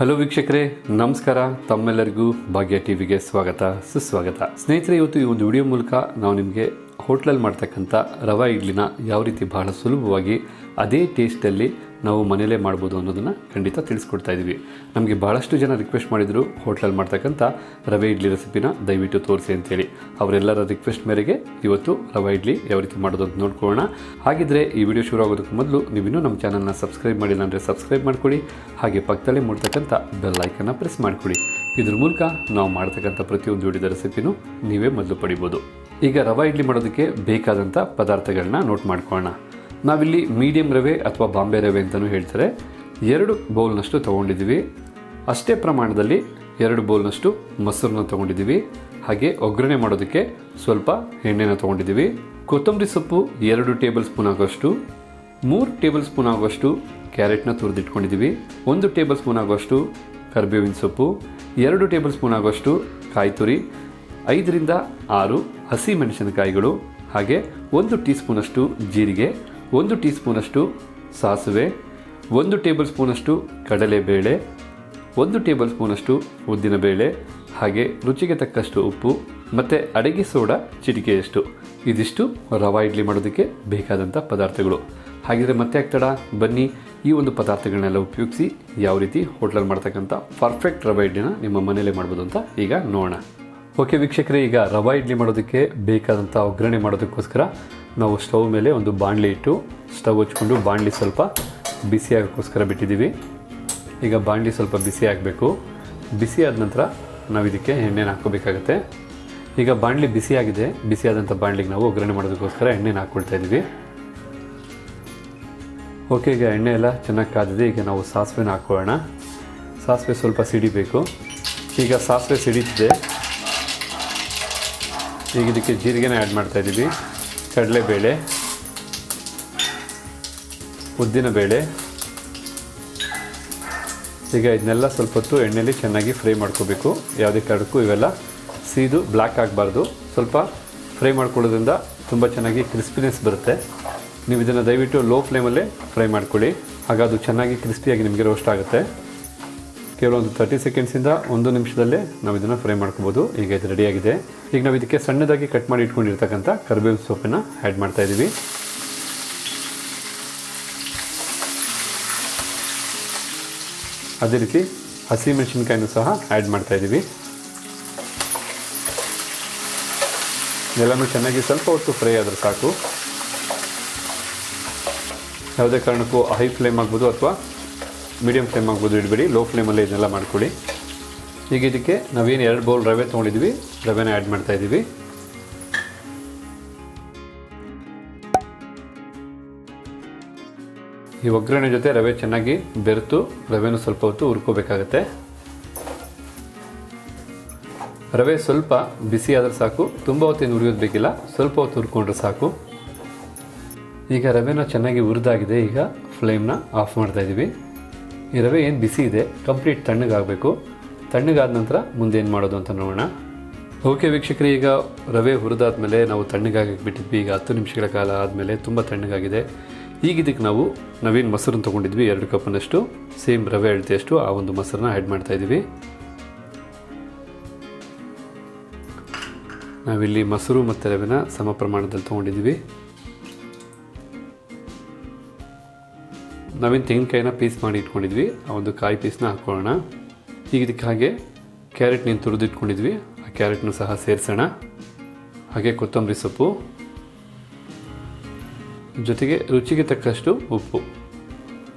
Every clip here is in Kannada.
ಹಲೋ ವೀಕ್ಷಕರೇ, ನಮಸ್ಕಾರ. ತಮ್ಮೆಲ್ಲರಿಗೂ ಭಾಗ್ಯ ಟಿವಿಗೆ ಸ್ವಾಗತ ಸುಸ್ವಾಗತ. ಸ್ನೇಹಿತರೆ, ಇವತ್ತು ಈ ಒಂದು ವಿಡಿಯೋ ಮೂಲಕ ನಾವು ನಿಮಗೆ ಹೋಟ್ಲಲ್ಲಿ ಮಾಡ್ತಕ್ಕಂಥ ರವಾ ಇಡ್ಲಿನ ಯಾವ ರೀತಿ ಬಹಳ ಸುಲಭವಾಗಿ ಅದೇ ಟೇಸ್ಟಲ್ಲಿ ನಾವು ಮನೆಯಲ್ಲೇ ಮಾಡ್ಬೋದು ಅನ್ನೋದನ್ನು ಖಂಡಿತ ತಿಳಿಸ್ಕೊಡ್ತಾ ಇದ್ದೀವಿ. ನಮಗೆ ಭಾಳಷ್ಟು ಜನ ರಿಕ್ವೆಸ್ಟ್ ಮಾಡಿದರು ಹೋಟ್ಲಲ್ಲಿ ಮಾಡ್ತಕ್ಕಂಥ ರವೆ ಇಡ್ಲಿ ರೆಸಿಪಿನ ದಯವಿಟ್ಟು ತೋರಿಸಿ ಅಂತೇಳಿ. ಅವರೆಲ್ಲರ ರಿಕ್ವೆಸ್ಟ್ ಮೇರೆಗೆ ಇವತ್ತು ರವಾ ಇಡ್ಲಿ ಯಾವ ರೀತಿ ಮಾಡೋದು ಅಂತ ನೋಡ್ಕೊಳ್ಳೋಣ. ಹಾಗಿದ್ರೆ ಈ ವಿಡಿಯೋ ಶುರು ಆಗೋದಕ್ಕೆ ಮೊದಲು ನೀವಿನ್ನೂ ನಮ್ಮ ಚಾನಲ್ನ ಸಬ್ಸ್ಕ್ರೈಬ್ ಮಾಡಿಲ್ಲ ಅಂದರೆ ಸಬ್ಸ್ಕ್ರೈಬ್ ಮಾಡ್ಕೊಳ್ಳಿ. ಹಾಗೆ ಪಕ್ಕದಲ್ಲೇ ಮೂಡ್ತಕ್ಕಂಥ ಬೆಲ್ ಐಕನ್ನ ಪ್ರೆಸ್ ಮಾಡಿಕೊಡಿ. ಇದ್ರ ಮೂಲಕ ನಾವು ಮಾಡ್ತಕ್ಕಂಥ ಪ್ರತಿಯೊಂದು ವಿಡಿಯೋದ ರೆಸಿಪಿನೂ ನೀವೇ ಮೊದಲು ಪಡಿಬೋದು. ಈಗ ರವಾ ಇಡ್ಲಿ ಮಾಡೋದಕ್ಕೆ ಬೇಕಾದಂಥ ಪದಾರ್ಥಗಳನ್ನ ನೋಟ್ ಮಾಡ್ಕೊಳ್ಳೋಣ. ನಾವಿಲ್ಲಿ ಮೀಡಿಯಮ್ ರವೆ ಅಥವಾ ಬಾಂಬೆ ರವೆ ಅಂತಲೂ ಹೇಳ್ತಾರೆ. 2 ಬೌಲ್ನಷ್ಟು ತೊಗೊಂಡಿದ್ದೀವಿ. ಅಷ್ಟೇ ಪ್ರಮಾಣದಲ್ಲಿ 2 ಬೌಲ್ನಷ್ಟು ಮೊಸರನ್ನ ತೊಗೊಂಡಿದ್ದೀವಿ. ಹಾಗೆ ಒಗ್ಗರಣೆ ಮಾಡೋದಕ್ಕೆ ಸ್ವಲ್ಪ ಎಣ್ಣೆನ ತೊಗೊಂಡಿದ್ದೀವಿ. ಕೊತ್ತಂಬರಿ ಸೊಪ್ಪು 2 ಟೇಬಲ್ ಸ್ಪೂನ್ ಆಗೋಷ್ಟು, 3 ಟೇಬಲ್ ಸ್ಪೂನ್ ಆಗೋಷ್ಟು ಕ್ಯಾರೆಟ್ನ ತುರಿದಿಟ್ಕೊಂಡಿದ್ದೀವಿ. 1 ಟೇಬಲ್ ಸ್ಪೂನ್ ಆಗೋಷ್ಟು ಕರಿಬೇವಿನ ಸೊಪ್ಪು, 2 ಟೇಬಲ್ ಸ್ಪೂನ್ ಆಗೋಷ್ಟು ಕಾಯಿ ತುರಿ, 5 ರಿಂದ 6 ಹಸಿ ಮೆಣಸಿನಕಾಯಿಗಳು, ಹಾಗೆ 1 ಟೀ ಸ್ಪೂನಷ್ಟು ಜೀರಿಗೆ, 1 ಟೀ ಸ್ಪೂನಷ್ಟು ಸಾಸಿವೆ, 1 ಟೇಬಲ್ ಸ್ಪೂನಷ್ಟು ಕಡಲೆಬೇಳೆ, 1 ಟೇಬಲ್ ಸ್ಪೂನಷ್ಟು ಉದ್ದಿನಬೇಳೆ, ಹಾಗೆ ರುಚಿಗೆ ತಕ್ಕಷ್ಟು ಉಪ್ಪು ಮತ್ತು ಅಡುಗೆ ಸೋಡಾ ಚಿಟಿಕೆಯಷ್ಟು. ಇದಿಷ್ಟು ರವಾ ಇಡ್ಲಿ ಮಾಡೋದಕ್ಕೆ ಬೇಕಾದಂಥ ಪದಾರ್ಥಗಳು. ಹಾಗಿದ್ರೆ ಮತ್ತೆ ಆಗ್ತಡ, ಬನ್ನಿ ಈ ಒಂದು ಪದಾರ್ಥಗಳನ್ನೆಲ್ಲ ಉಪಯೋಗಿಸಿ ಯಾವ ರೀತಿ ಹೋಟ್ಲಲ್ಲಿ ಮಾಡ್ತಕ್ಕಂಥ ಪರ್ಫೆಕ್ಟ್ ರವಾ ಇಡ್ಲಿನ ನಿಮ್ಮ ಮನೆಯಲ್ಲೇ ಮಾಡ್ಬೋದು ಅಂತ ಈಗ ನೋಡೋಣ. ಓಕೆ ವೀಕ್ಷಕರೇ, ಈಗ ರವಾ ಇಡ್ಲಿ ಮಾಡೋದಕ್ಕೆ ಬೇಕಾದಂಥ ಒಗ್ಗರಣೆ ಮಾಡೋದಕ್ಕೋಸ್ಕರ ನಾವು ಸ್ಟವ್ ಮೇಲೆ ಒಂದು ಬಾಣಲಿ ಇಟ್ಟು ಸ್ಟವ್ ಹಚ್ಕೊಂಡು ಬಾಣಲಿ ಸ್ವಲ್ಪ ಬಿಸಿ ಆಗೋಕ್ಕೋಸ್ಕರ ಬಿಟ್ಟಿದ್ದೀವಿ. ಈಗ ಬಾಣಲಿ ಸ್ವಲ್ಪ ಬಿಸಿ ಆಗಬೇಕು. ಬಿಸಿ ಆದ ನಂತರ ನಾವು ಇದಕ್ಕೆ ಎಣ್ಣೆನ ಹಾಕ್ಕೋಬೇಕಾಗತ್ತೆ. ಈಗ ಬಾಣಲಿ ಬಿಸಿಯಾಗಿದೆ. ಬಿಸಿಯಾದಂಥ ಬಾಣಲಿಗೆ ನಾವು ಒಗ್ಗರಣೆ ಮಾಡೋದಕ್ಕೋಸ್ಕರ ಎಣ್ಣೆನ ಹಾಕ್ಕೊಳ್ತಾ ಇದ್ದೀವಿ. ಓಕೆ, ಈಗ ಎಣ್ಣೆ ಎಲ್ಲ ಚೆನ್ನಾಗಿ ಕಾದಿದೆ. ಈಗ ನಾವು ಸಾಸಿವೆನ ಹಾಕ್ಕೊಳ್ಳೋಣ. ಸಾಸಿವೆ ಸ್ವಲ್ಪ ಸಿಡಿಬೇಕು. ಈಗ ಸಾಸಿವೆ ಸಿಡಿತಿದೆ. ಈಗ ಇದಕ್ಕೆ ಜೀರಿಗೆನ ಆ್ಯಡ್ ಮಾಡ್ತಾಯಿದ್ದೀವಿ. ಕಡಲೆಬೇಳೆ, ಉದ್ದಿನಬೇಳೆ. ಈಗ ಇದನ್ನೆಲ್ಲ ಸ್ವಲ್ಪ ಹೊತ್ತು ಎಣ್ಣೆಯಲ್ಲಿ ಚೆನ್ನಾಗಿ ಫ್ರೈ ಮಾಡ್ಕೋಬೇಕು. ಯಾವುದೇ ಕಾರಣಕ್ಕೂ ಇವೆಲ್ಲ ಸೀದು ಬ್ಲ್ಯಾಕ್ ಆಗಬಾರ್ದು. ಸ್ವಲ್ಪ ಫ್ರೈ ಮಾಡ್ಕೊಳ್ಳೋದ್ರಿಂದ ತುಂಬ ಚೆನ್ನಾಗಿ ಕ್ರಿಸ್ಪಿನೆಸ್ ಬರುತ್ತೆ. ನೀವು ಇದನ್ನು ದಯವಿಟ್ಟು ಲೋ ಫ್ಲೇಮಲ್ಲೇ ಫ್ರೈ ಮಾಡ್ಕೊಳ್ಳಿ. ಆಗ ಅದು ಚೆನ್ನಾಗಿ ಕ್ರಿಸ್ಪಿಯಾಗಿ ನಿಮಗೆ ರೋಸ್ಟ್ ಆಗುತ್ತೆ. ಕೇವಲ ಒಂದು 30 ಸೆಕೆಂಡ್ಸಿಂದ 1 ನಿಮಿಷದಲ್ಲೇ ನಾವು ಇದನ್ನು ಫ್ರೈ ಮಾಡ್ಕೋಬೋದು. ಈಗ ಇದು ರೆಡಿಯಾಗಿದೆ. ಈಗ ನಾವು ಇದಕ್ಕೆ ಸಣ್ಣದಾಗಿ ಕಟ್ ಮಾಡಿ ಇಟ್ಕೊಂಡಿರ್ತಕ್ಕಂಥ ಕರಿಬೇವಿನ ಸೊಪ್ಪನ್ನು ಆ್ಯಡ್ ಮಾಡ್ತಾಯಿದ್ದೀವಿ. ಅದೇ ರೀತಿ ಹಸಿ ಮೆಣಸಿನ್ಕಾಯಿನೂ ಸಹ ಆ್ಯಡ್ ಮಾಡ್ತಾಯಿದ್ದೀವಿ. ಎಲ್ಲನೂ ಚೆನ್ನಾಗಿ ಸ್ವಲ್ಪ ಹೊತ್ತು ಫ್ರೈ ಆದರೂ ಸಾಕು. ಯಾವುದೇ ಕಾರಣಕ್ಕೂ ಹೈ ಫ್ಲೇಮ್ ಆಗ್ಬೋದು ಅಥವಾ ಮೀಡಿಯಮ್ ಫ್ಲೇಮ್ ಆಗ್ಬೋದು ಇಡಬೇಡಿ. ಲೋ ಫ್ಲೇಮಲ್ಲೇ ಇದನ್ನೆಲ್ಲ ಮಾಡ್ಕೊಳ್ಳಿ. ಈಗ ಇದಕ್ಕೆ ನಾವೇನು 2 ಬೌಲ್ ರವೆ ತೊಗೊಂಡಿದ್ದೀವಿ, ರವೆನ ಆ್ಯಡ್ ಮಾಡ್ತಾಯಿದ್ದೀವಿ. ಈ ಒಗ್ಗರಣೆ ಜೊತೆ ರವೆ ಚೆನ್ನಾಗಿ ಬೆರೆತು ರವೆನೂ ಸ್ವಲ್ಪ ಹೊತ್ತು ಹುರ್ಕೋಬೇಕಾಗತ್ತೆ. ರವೆ ಸ್ವಲ್ಪ ಬಿಸಿ ಆದರೂ ಸಾಕು, ತುಂಬ ಹೊತ್ತೇನು ಹುರಿಯೋದು ಬೇಕಿಲ್ಲ. ಸ್ವಲ್ಪ ಹೊತ್ತು ಹುರ್ಕೊಂಡ್ರೆ ಸಾಕು. ಈಗ ರವೆನ ಚೆನ್ನಾಗಿ ಹುರಿದಾಗಿದೆ. ಈಗ ಫ್ಲೇಮ್ನ ಆಫ್ ಮಾಡ್ತಾಯಿದ್ದೀವಿ. ಈ ರವೆ ಏನು ಬಿಸಿ ಇದೆ ಕಂಪ್ಲೀಟ್ ತಣ್ಣಗಾಗಬೇಕು. ತಣ್ಣಗಾದ ನಂತರ ಮುಂದೆ ಏನು ಮಾಡೋದು ಅಂತ ನೋಡೋಣ. ಓಕೆ ವೀಕ್ಷಕರೇ, ಈಗ ರವೆ ಹುರಿದಾದ್ಮೇಲೆ ನಾವು ತಣ್ಣಗಾಗಿ ಬಿಟ್ಟಿದ್ವಿ. ಈಗ 10 ನಿಮಿಷಗಳ ಕಾಲ ಆದಮೇಲೆ ತುಂಬ ತಣ್ಣಗಾಗಿದೆ. ಈಗ ಇದಕ್ಕೆ ನಾವೇನು ಮೊಸರನ್ನು ತೊಗೊಂಡಿದ್ವಿ 2 ಕಪ್ನಷ್ಟು, ಸೇಮ್ ರವೆ ಅಳತೆಯಷ್ಟು ಆ ಒಂದು ಮೊಸರನ್ನ ಆ್ಯಡ್ ಮಾಡ್ತಾಯಿದ್ದೀವಿ. ನಾವಿಲ್ಲಿ ಮೊಸರು ಮತ್ತು ರವೆನ ಸಮ ಪ್ರಮಾಣದಲ್ಲಿ ತೊಗೊಂಡಿದ್ದೀವಿ. ನಾವೇನು ತೆಂಗಿನಕಾಯಿನ ಪೀಸ್ ಮಾಡಿ ಇಟ್ಕೊಂಡಿದ್ವಿ, ಆ ಒಂದು ಕಾಯಿ ಪೀಸ್ನ ಹಾಕ್ಕೊಳ್ಳೋಣ. ಈಗ ಇದಕ್ಕೆ ಹಾಗೆ ಕ್ಯಾರೆಟ್ನೇನು ತುರಿದಿಟ್ಕೊಂಡಿದ್ವಿ, ಆ ಕ್ಯಾರೆಟ್ನೂ ಸಹ ಸೇರಿಸೋಣ. ಹಾಗೆ ಕೊತ್ತಂಬರಿ ಸೊಪ್ಪು, ಜೊತೆಗೆ ರುಚಿಗೆ ತಕ್ಕಷ್ಟು ಉಪ್ಪು.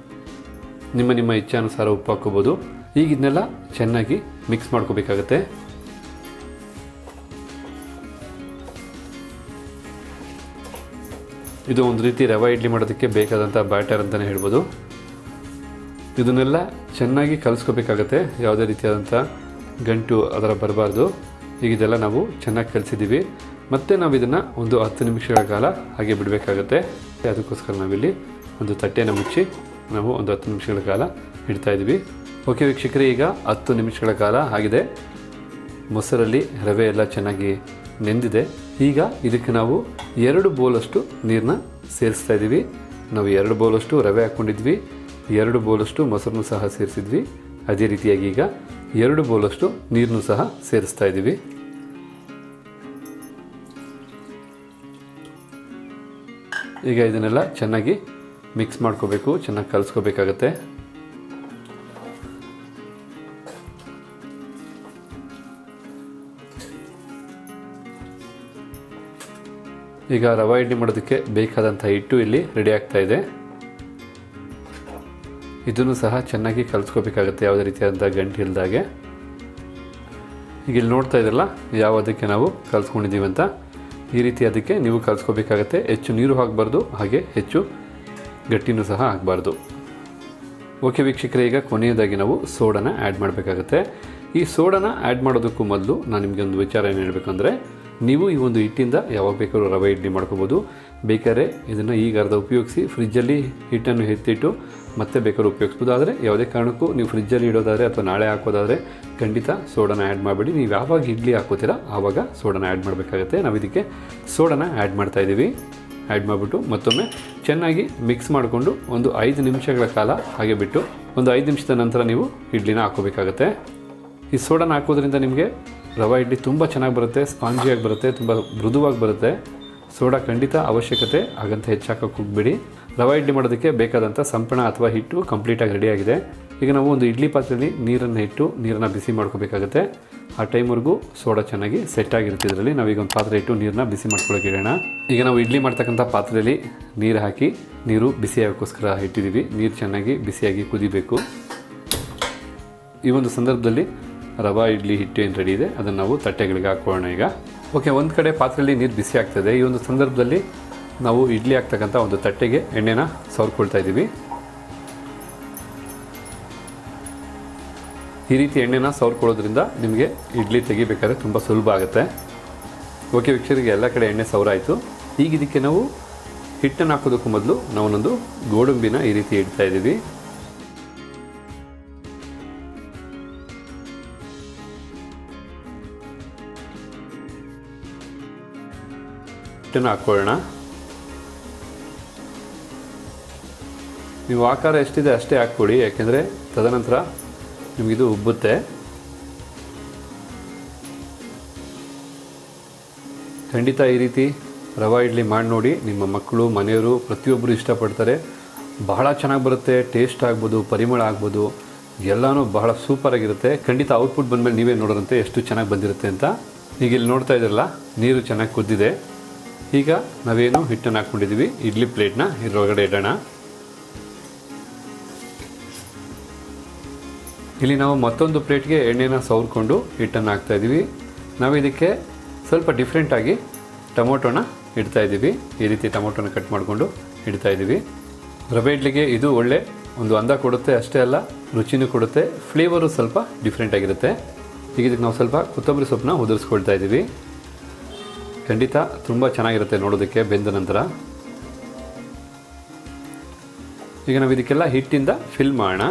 ನಿಮ್ಮ ಇಚ್ಛಾನುಸಾರ ಉಪ್ಪು ಹಾಕ್ಕೋಬೋದು. ಈಗ ಇದನ್ನೆಲ್ಲ ಚೆನ್ನಾಗಿ ಮಿಕ್ಸ್ ಮಾಡ್ಕೋಬೇಕಾಗತ್ತೆ. ಇದು ಒಂದು ರೀತಿ ರವಾ ಇಡ್ಲಿ ಮಾಡೋದಕ್ಕೆ ಬೇಕಾದಂಥ ಬ್ಯಾಟರ್ ಅಂತಲೇ ಹೇಳ್ಬೋದು. ಇದನ್ನೆಲ್ಲ ಚೆನ್ನಾಗಿ ಕಲಿಸ್ಕೋಬೇಕಾಗತ್ತೆ. ಯಾವುದೇ ರೀತಿಯಾದಂಥ ಗಂಟು ಅದರ ಬರಬಾರ್ದು. ಈಗ ಇದೆಲ್ಲ ನಾವು ಚೆನ್ನಾಗಿ ಕಲಿಸಿದ್ದೀವಿ. ಮತ್ತು ನಾವು ಇದನ್ನು ಒಂದು 10 ನಿಮಿಷಗಳ ಕಾಲ ಹಾಗೆ ಬಿಡಬೇಕಾಗತ್ತೆ. ಅದಕ್ಕೋಸ್ಕರ ನಾವಿಲ್ಲಿ ಒಂದು ತಟ್ಟೆನ ಮುಚ್ಚಿ ನಾವು ಒಂದು 10 ನಿಮಿಷಗಳ ಕಾಲ ಇಡ್ತಾಯಿದ್ವಿ. ಓಕೆ ವೀಕ್ಷಕರೇ, ಈಗ 10 ನಿಮಿಷಗಳ ಕಾಲ ಆಗಿದೆ. ಮೊಸರಲ್ಲಿ ರವೆ ಎಲ್ಲ ಚೆನ್ನಾಗಿ ನೆಂದಿದೆ. ಈಗ ಇದಕ್ಕೆ ನಾವು 2 ಬೌಲಷ್ಟು ನೀರನ್ನ ಸೇರಿಸ್ತಾ ಇದ್ದೀವಿ. ನಾವು 2 ಬೌಲಷ್ಟು ರವೆ ಹಾಕ್ಕೊಂಡಿದ್ವಿ, 2 ಬೌಲಷ್ಟು ಮೊಸರನ್ನು ಸಹ ಸೇರಿಸಿದ್ವಿ. ಅದೇ ರೀತಿಯಾಗಿ ಈಗ 2 ಬೌಲಷ್ಟು ನೀರನ್ನು ಸಹ ಸೇರಿಸ್ತಾ ಇದ್ದೀವಿ. ಈಗ ಇದನ್ನೆಲ್ಲ ಚೆನ್ನಾಗಿ ಮಿಕ್ಸ್ ಮಾಡ್ಕೋಬೇಕು, ಚೆನ್ನಾಗಿ ಕಲಿಸ್ಕೋಬೇಕಾಗತ್ತೆ. ಈಗ ರವೆ ಇಡ್ಲಿ ಮಾಡೋದಕ್ಕೆ ಬೇಕಾದಂಥ ಹಿಟ್ಟು ಇಲ್ಲಿ ರೆಡಿ ಆಗ್ತಾ ಇದೆ. ಇದನ್ನು ಸಹ ಚೆನ್ನಾಗಿ ಕಲಿಸ್ಕೋಬೇಕಾಗತ್ತೆ, ಯಾವುದೇ ರೀತಿಯಾದಂಥ ಗಂಟು ಇಲ್ದಾಗೆ. ಈಗ ಇಲ್ಲಿ ನೋಡ್ತಾ ಇದ್ರಲ್ಲ ಯಾವ ಅದಕ್ಕೆ ನಾವು ಕಲಿಸ್ಕೊಂಡಿದ್ದೀವಿ ಅಂತ, ಈ ರೀತಿ ಅದಕ್ಕೆ ನೀವು ಕಲಿಸ್ಕೋಬೇಕಾಗತ್ತೆ. ಹೆಚ್ಚು ನೀರು ಹಾಕಬಾರ್ದು, ಹಾಗೆ ಹೆಚ್ಚು ಗಟ್ಟಿನೂ ಸಹ ಹಾಕಬಾರ್ದು. ಓಕೆ ವೀಕ್ಷಕರೇ, ಈಗ ಕೊನೆಯದಾಗಿ ನಾವು ಸೋಡಾನ ಆ್ಯಡ್ ಮಾಡಬೇಕಾಗತ್ತೆ. ಈ ಸೋಡಾನ ಆ್ಯಡ್ ಮಾಡೋದಕ್ಕೂ ಮೊದಲು ನಾನು ನಿಮಗೆ ಒಂದು ವಿಚಾರ ಏನು ಹೇಳಬೇಕಂದ್ರೆ, ನೀವು ಈ ಒಂದು ಹಿಟ್ಟಿಂದ ಯಾವಾಗ ಬೇಕಾದ್ರೂ ರವೆ ಇಡ್ಲಿ ಮಾಡ್ಕೋಬೋದು. ಬೇಕಾದ್ರೆ ಇದನ್ನು ಈಗ ಅರ್ಧ ಉಪಯೋಗಿಸಿ ಫ್ರಿಜ್ಜಲ್ಲಿ ಹಿಟ್ಟನ್ನು ಎತ್ತಿಟ್ಟು ಮತ್ತೆ ಬೇಕಾದ್ರೂ ಉಪಯೋಗಿಸ್ಬೋದು. ಆದರೆ ಯಾವುದೇ ಕಾರಣಕ್ಕೂ ನೀವು ಫ್ರಿಜ್ಜಲ್ಲಿ ಇಡೋದಾದರೆ ಅಥವಾ ನಾಳೆ ಹಾಕೋದಾದರೆ ಖಂಡಿತ ಸೋಡಾನ ಆ್ಯಡ್ ಮಾಡಿಬಿಡಿ. ನೀವು ಯಾವಾಗ ಇಡ್ಲಿ ಹಾಕೋತೀರಾ ಆವಾಗ ಸೋಡಾನ ಆ್ಯಡ್ ಮಾಡಬೇಕಾಗತ್ತೆ. ನಾವು ಇದಕ್ಕೆ ಸೋಡಾನ ಆ್ಯಡ್ ಮಾಡ್ತಾಯಿದ್ದೀವಿ. ಆ್ಯಡ್ ಮಾಡಿಬಿಟ್ಟು ಮತ್ತೊಮ್ಮೆ ಚೆನ್ನಾಗಿ ಮಿಕ್ಸ್ ಮಾಡಿಕೊಂಡು ಒಂದು 5 ನಿಮಿಷಗಳ ಕಾಲ ಹಾಗೆ ಬಿಟ್ಟು ಒಂದು 5 ನಿಮಿಷದ ನಂತರ ನೀವು ಇಡ್ಲಿನ ಹಾಕೋಬೇಕಾಗತ್ತೆ. ಈ ಸೋಡಾನ ಹಾಕೋದ್ರಿಂದ ನಿಮಗೆ ರವೆ ಇಡ್ಲಿ ತುಂಬ ಚೆನ್ನಾಗಿ ಬರುತ್ತೆ, ಸ್ಪಾಂಜಿಯಾಗಿ ಬರುತ್ತೆ, ತುಂಬ ಮೃದುವಾಗಿ ಬರುತ್ತೆ. ಸೋಡಾ ಖಂಡಿತ ಅವಶ್ಯಕತೆ ಹಾಗಂತ ಹೆಚ್ಚು ಹಾಕೋಕ್ಕೆ ಹೋಗಬೇಡಿ. ರವೆ ಇಡ್ಲಿ ಮಾಡೋದಕ್ಕೆ ಬೇಕಾದಂಥ ಸಂಪಣ ಅಥವಾ ಹಿಟ್ಟು ಕಂಪ್ಲೀಟಾಗಿ ರೆಡಿಯಾಗಿದೆ. ಈಗ ನಾವು ಒಂದು ಇಡ್ಲಿ ಪಾತ್ರೆಯಲ್ಲಿ ನೀರನ್ನು ಇಟ್ಟು ನೀರನ್ನು ಬಿಸಿ ಮಾಡ್ಕೋಬೇಕಾಗತ್ತೆ. ಆ ಟೈಮ್ವರೆಗೂ ಸೋಡಾ ಚೆನ್ನಾಗಿ ಸೆಟ್ ಆಗಿರುತ್ತೆ. ಇದರಲ್ಲಿ ನಾವೀಗ ಒಂದು ಪಾತ್ರೆ ಇಟ್ಟು ನೀರನ್ನ ಬಿಸಿ ಮಾಡ್ಕೊಳ್ಳೋಕೆ ಇಡೋಣ. ಈಗ ನಾವು ಇಡ್ಲಿ ಮಾಡ್ತಕ್ಕಂಥ ಪಾತ್ರೆಯಲ್ಲಿ ನೀರು ಹಾಕಿ ನೀರು ಬಿಸಿಯಾಗೋಸ್ಕರ ಇಟ್ಟಿದ್ದೀವಿ. ನೀರು ಚೆನ್ನಾಗಿ ಬಿಸಿಯಾಗಿ ಕುದಿಬೇಕು. ಈ ಒಂದು ಸಂದರ್ಭದಲ್ಲಿ ರವೆ ಇಡ್ಲಿ ಹಿಟ್ಟು ಏನು ರೆಡಿ ಇದೆ ಅದನ್ನು ನಾವು ತಟ್ಟೆಗಳಿಗೆ ಹಾಕೋಣ. ಈಗ ಓಕೆ, ಒಂದು ಕಡೆ ಪಾತ್ರೆಯಲ್ಲಿ ನೀರು ಬಿಸಿ ಆಗ್ತದೆ. ಈ ಒಂದು ಸಂದರ್ಭದಲ್ಲಿ ನಾವು ಇಡ್ಲಿ ಹಾಕ್ತಕ್ಕಂಥ ಒಂದು ತಟ್ಟೆಗೆ ಎಣ್ಣೆನ ಸವರ್ಕೊಳ್ತಾ ಇದ್ದೀವಿ. ಈ ರೀತಿ ಎಣ್ಣೆನ ಸವರ್ಕೊಳ್ಳೋದ್ರಿಂದ ನಿಮಗೆ ಇಡ್ಲಿ ತೆಗಿಬೇಕಾದ್ರೆ ತುಂಬ ಸುಲಭ ಆಗುತ್ತೆ. ಓಕೆ ವೀಕ್ಷಕರಿಗೆ, ಎಲ್ಲ ಕಡೆ ಎಣ್ಣೆ ಸವರಾಯಿತು. ಈಗ ಇದಕ್ಕೆ ನಾವು ಹಿಟ್ಟನ್ನು ಹಾಕೋದಕ್ಕೂ ಮೊದಲು ನಾವೊಂದೊಂದು ಗೋಡಂಬಿನ ಈ ರೀತಿ ಇಡ್ತಾ ಇದ್ದೀವಿ. ಹಿಟ್ಟನ್ನು ಹಾಕ್ಕೊಳ್ಳೋಣ. ನೀವು ಆಕಾರ ಎಷ್ಟಿದೆ ಅಷ್ಟೇ ಹಾಕ್ಕೊಳ್ಳಿ, ಯಾಕೆಂದರೆ ತದನಂತರ ನಿಮಗಿದು ಉಬ್ಬುತ್ತೆ. ಖಂಡಿತ ಈ ರೀತಿ ರವೆ ಇಡ್ಲಿ ಮಾಡಿ ನೋಡಿ. ನಿಮ್ಮ ಮಕ್ಕಳು, ಮನೆಯವರು ಪ್ರತಿಯೊಬ್ಬರು ಇಷ್ಟಪಡ್ತಾರೆ. ಬಹಳ ಚೆನ್ನಾಗಿ ಬರುತ್ತೆ. ಟೇಸ್ಟ್ ಆಗ್ಬೋದು, ಪರಿಮಳ ಆಗ್ಬೋದು, ಎಲ್ಲನೂ ಬಹಳ ಸೂಪರಾಗಿರುತ್ತೆ. ಖಂಡಿತ ಔಟ್ಪುಟ್ ಬಂದಮೇಲೆ ನೀವೇ ನೋಡೋರಂತೆ ಎಷ್ಟು ಚೆನ್ನಾಗಿ ಬಂದಿರುತ್ತೆ ಅಂತ. ಈಗ ಇಲ್ಲಿ ನೋಡ್ತಾ ಇದ್ದೀರಲ್ಲ, ನೀರು ಚೆನ್ನಾಗಿ ಕುದ್ದಿದೆ. ಈಗ ನಾವೇನು ಹಿಟ್ಟನ್ನು ಹಾಕ್ಕೊಂಡಿದ್ದೀವಿ, ಇಡ್ಲಿ ಪ್ಲೇಟ್ನ ಇದರೊಳಗಡೆ ಇಡೋಣ. ಇಲ್ಲಿ ನಾವು ಮತ್ತೊಂದು ಪ್ಲೇಟ್ಗೆ ಎಣ್ಣೆನ ಸವರ್ಕೊಂಡು ಹಿಟ್ಟನ್ನು ಹಾಕ್ತಾಯಿದ್ದೀವಿ. ನಾವು ಇದಕ್ಕೆ ಸ್ವಲ್ಪ ಡಿಫ್ರೆಂಟಾಗಿ ಟೊಮೊಟೊನ ಇಡ್ತಾಯಿದ್ದೀವಿ. ಈ ರೀತಿ ಟೊಮೊಟೊನ ಕಟ್ ಮಾಡಿಕೊಂಡು ಇಡ್ತಾಯಿದ್ದೀವಿ. ರವೆ ಇಡ್ಲಿಗೆ ಇದು ಒಳ್ಳೆ ಒಂದು ಅಂದ ಕೊಡುತ್ತೆ, ಅಷ್ಟೇ ಅಲ್ಲ ರುಚಿನೂ ಕೊಡುತ್ತೆ. ಫ್ಲೇವರು ಸ್ವಲ್ಪ ಡಿಫ್ರೆಂಟಾಗಿರುತ್ತೆ. ಈಗ ಇದಕ್ಕೆ ನಾವು ಸ್ವಲ್ಪ ಕೊತ್ತಂಬರಿ ಸೊಪ್ಪನ್ನ ಉದುರಿಸ್ಕೊಳ್ತಾ ಇದ್ದೀವಿ. ಖಂಡಿತ ತುಂಬ ಚೆನ್ನಾಗಿರುತ್ತೆ ನೋಡೋದಕ್ಕೆ ಬೆಂದ ನಂತರ. ಈಗ ನಾವು ಇದಕ್ಕೆಲ್ಲ ಹಿಟ್ಟಿಂದ ಫಿಲ್ ಮಾಡೋಣ.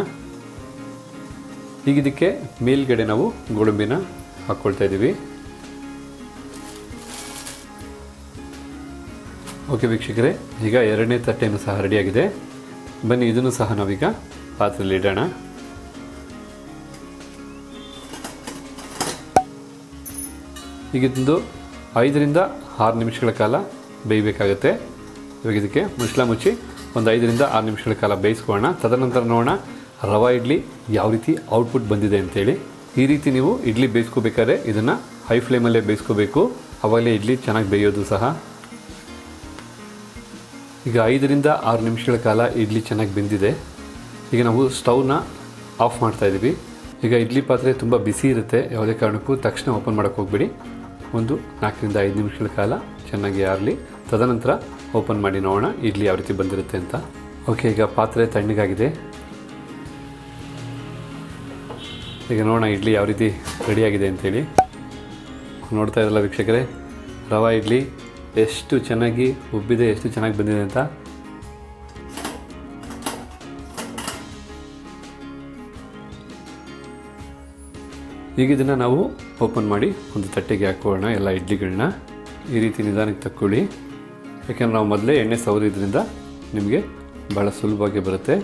ಈಗ ಇದಕ್ಕೆ ಮೇಲ್ಗಡೆ ನಾವು ಗೋಡಂಬಿನ ಹಾಕ್ಕೊಳ್ತಾ ಇದ್ದೀವಿ. ಓಕೆ ವೀಕ್ಷಕರೇ, ಈಗ 2ನೇ ತಟ್ಟೆನೂ ಸಹ ರೆಡಿಯಾಗಿದೆ. ಬನ್ನಿ ಇದನ್ನು ಸಹ ನಾವೀಗ ಪಾತ್ರೆಯಲ್ಲಿ ಇಡೋಣ. ಈಗ ಇದೊಂದು 5ರಿಂದ 6 ನಿಮಿಷಗಳ ಕಾಲ ಬೇಯಬೇಕಾಗುತ್ತೆ. ಇವಾಗ ಇದಕ್ಕೆ ಮುಚ್ಚಳ ಮುಚ್ಚಿ ಒಂದು 5ರಿಂದ 6 ನಿಮಿಷಗಳ ಕಾಲ ಬೇಯಿಸ್ಕೊಳ್ಳೋಣ. ತದನಂತರ ನೋಡೋಣ ರವೆ ಇಡ್ಲಿ ಯಾವ ರೀತಿ ಔಟ್ಪುಟ್ ಬಂದಿದೆ ಅಂತೇಳಿ. ಈ ರೀತಿ ನೀವು ಇಡ್ಲಿ ಬೇಯಿಸ್ಕೋಬೇಕಾದ್ರೆ ಇದನ್ನು ಹೈ ಫ್ಲೇಮಲ್ಲೇ ಬೇಯಿಸ್ಕೋಬೇಕು, ಆವಾಗಲೇ ಇಡ್ಲಿ ಚೆನ್ನಾಗಿ ಬೇಯೋದು ಸಹ. ಈಗ 5ರಿಂದ 6 ನಿಮಿಷಗಳ ಕಾಲ ಇಡ್ಲಿ ಚೆನ್ನಾಗಿ ಬೆಂದಿದೆ. ಈಗ ನಾವು ಸ್ಟವ್ನ ಆಫ್ ಮಾಡ್ತಾಯಿದ್ದೀವಿ. ಈಗ ಇಡ್ಲಿ ಪಾತ್ರೆ ತುಂಬ ಬಿಸಿ ಇರುತ್ತೆ, ಯಾವುದೇ ಕಾರಣಕ್ಕೂ ತಕ್ಷಣ ಓಪನ್ ಮಾಡೋಕ್ಕೆ ಹೋಗಬೇಡಿ. ಒಂದು 4ರಿಂದ 5 ನಿಮಿಷಗಳ ಕಾಲ ಚೆನ್ನಾಗಿ ಆರಲಿ, ತದನಂತರ ಓಪನ್ ಮಾಡಿ ನೋಡೋಣ ಇಡ್ಲಿ ಯಾವ ರೀತಿ ಬಂದಿರುತ್ತೆ ಅಂತ. ಓಕೆ, ಈಗ ಪಾತ್ರೆ ತಣ್ಣಗಾಗಿದೆ. ಈಗ ನೋಡೋಣ ಇಡ್ಲಿ ಯಾವ ರೀತಿ ರೆಡಿಯಾಗಿದೆ ಅಂಥೇಳಿ. ನೋಡ್ತಾ ಇರಲ್ಲ ವೀಕ್ಷಕರೇ, ರವೆ ಇಡ್ಲಿ ಎಷ್ಟು ಚೆನ್ನಾಗಿ ಉಬ್ಬಿದೆ, ಎಷ್ಟು ಚೆನ್ನಾಗಿ ಬಂದಿದೆ ಅಂತ. ಈಗ ಇದನ್ನು ನಾವು ಓಪನ್ ಮಾಡಿ ಒಂದು ತಟ್ಟೆಗೆ ಹಾಕೋಣ ಎಲ್ಲ ಇಡ್ಲಿಗಳನ್ನ. ಈ ರೀತಿ ನಿಧಾನಕ್ಕೆ ತಕ್ಕೊಳ್ಳಿ, ಯಾಕೆಂದರೆ ನಾವು ಮೊದಲೇ ಎಣ್ಣೆ ಸವರಿದ್ರಿಂದ ನಿಮಗೆ ಭಾಳ ಸುಲಭವಾಗಿ ಬರುತ್ತೆ.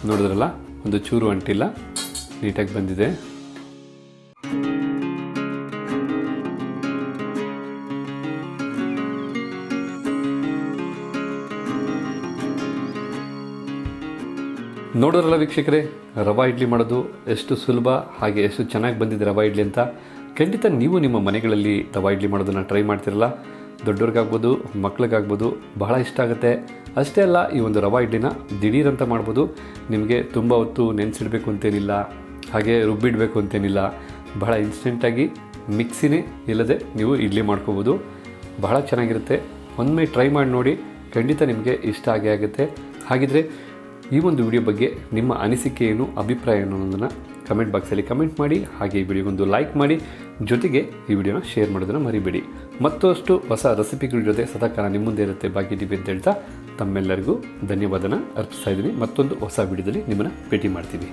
ನೋಡಿದ್ರಲ್ಲ, ಒಂದು ಚೂರು ಅಂಟಿಲ್ಲ, ನೀಟಾಗಿ ಬಂದಿದೆ. ನೋಡೋರಲ್ಲ ವೀಕ್ಷಕರೇ, ರವಾ ಇಡ್ಲಿ ಮಾಡೋದು ಎಷ್ಟು ಸುಲಭ, ಹಾಗೆ ಎಷ್ಟು ಚೆನ್ನಾಗಿ ಬಂದಿದೆ ರವಾ ಇಡ್ಲಿ ಅಂತ. ಖಂಡಿತ ನೀವು ನಿಮ್ಮ ಮನೆಗಳಲ್ಲಿ ರವಾ ಇಡ್ಲಿ ಮಾಡೋದನ್ನು ಟ್ರೈ ಮಾಡ್ತಿರಲ್ಲ. ದೊಡ್ಡವ್ರಿಗಾಗ್ಬೋದು, ಮಕ್ಳಿಗಾಗ್ಬೋದು, ಬಹಳ ಇಷ್ಟ ಆಗುತ್ತೆ. ಅಷ್ಟೇ ಅಲ್ಲ, ಈ ಒಂದು ರವಾ ಇಡ್ಲಿನ ದಿಢೀರಂತ ಮಾಡ್ಬೋದು. ನಿಮಗೆ ತುಂಬ ಹೊತ್ತು ನೆನೆಸಿಡಬೇಕು ಅಂತೇನಿಲ್ಲ, ಹಾಗೆ ರುಬ್ಬಿಡಬೇಕು ಅಂತೇನಿಲ್ಲ. ಬಹಳ ಇನ್ಸ್ಟೆಂಟಾಗಿ ಮಿಕ್ಸಿನೇ ಇಲ್ಲದೆ ನೀವು ಇಡ್ಲಿ ಮಾಡ್ಕೋಬೋದು. ಬಹಳ ಚೆನ್ನಾಗಿರುತ್ತೆ. ಒಮ್ಮೆ ಟ್ರೈ ಮಾಡಿ ನೋಡಿ, ಖಂಡಿತ ನಿಮಗೆ ಇಷ್ಟ ಆಗೇ ಆಗುತ್ತೆ. ಹಾಗಿದ್ರೆ ಈ ಒಂದು ವಿಡಿಯೋ ಬಗ್ಗೆ ನಿಮ್ಮ ಅನಿಸಿಕೆ ಏನು, ಅಭಿಪ್ರಾಯ ಏನು ಅನ್ನೋದನ್ನು ಕಮೆಂಟ್ ಬಾಕ್ಸಲ್ಲಿ ಕಮೆಂಟ್ ಮಾಡಿ. ಹಾಗೆ ಈ ವಿಡಿಯೋಗೊಂದು ಲೈಕ್ ಮಾಡಿ, ಜೊತೆಗೆ ಈ ವಿಡಿಯೋನ ಶೇರ್ ಮಾಡೋದನ್ನು ಮರಿಬೇಡಿ. ಮತ್ತಷ್ಟು ಹೊಸ ರೆಸಿಪಿಗಳ ಜೊತೆ ಸದಾಕಾಲ ನಿಮ್ಮ ಮುಂದೆ ಇರುತ್ತೆ ಭಾಗ್ಯ ಟಿವಿ ಅಂತ ಹೇಳ್ತಾ ತಮ್ಮೆಲ್ಲರಿಗೂ ಧನ್ಯವಾದನ ಅರ್ಪಿಸ್ತಾ ಇದ್ದೀನಿ. ಮತ್ತೊಂದು ಹೊಸ ವಿಡಿಯೋದಲ್ಲಿ ನಿಮ್ಮನ್ನು ಭೇಟಿ ಮಾಡ್ತೀನಿ.